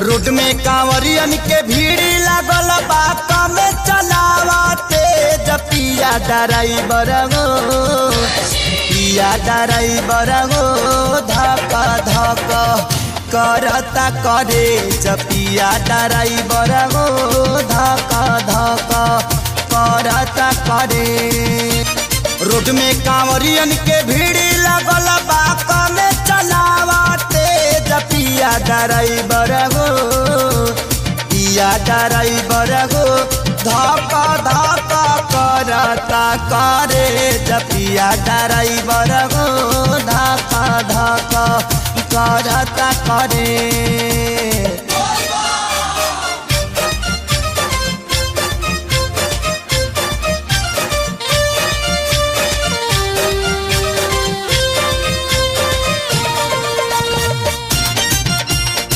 Road में कांवरियन के भीड़ लागल बात में चलावते पिया ड्राइवर गो पिया ड्राइवर गो धक धक करता करे पिया ड्राइवर गो धक धक करता करे। रोड में कांवरियन के भीड़ लागल बात में चलावते पिया ड्राइवर गो पिया ड्राइवर गो धक धक करता करे पिया ड्राइवर गो धक धक करता करे।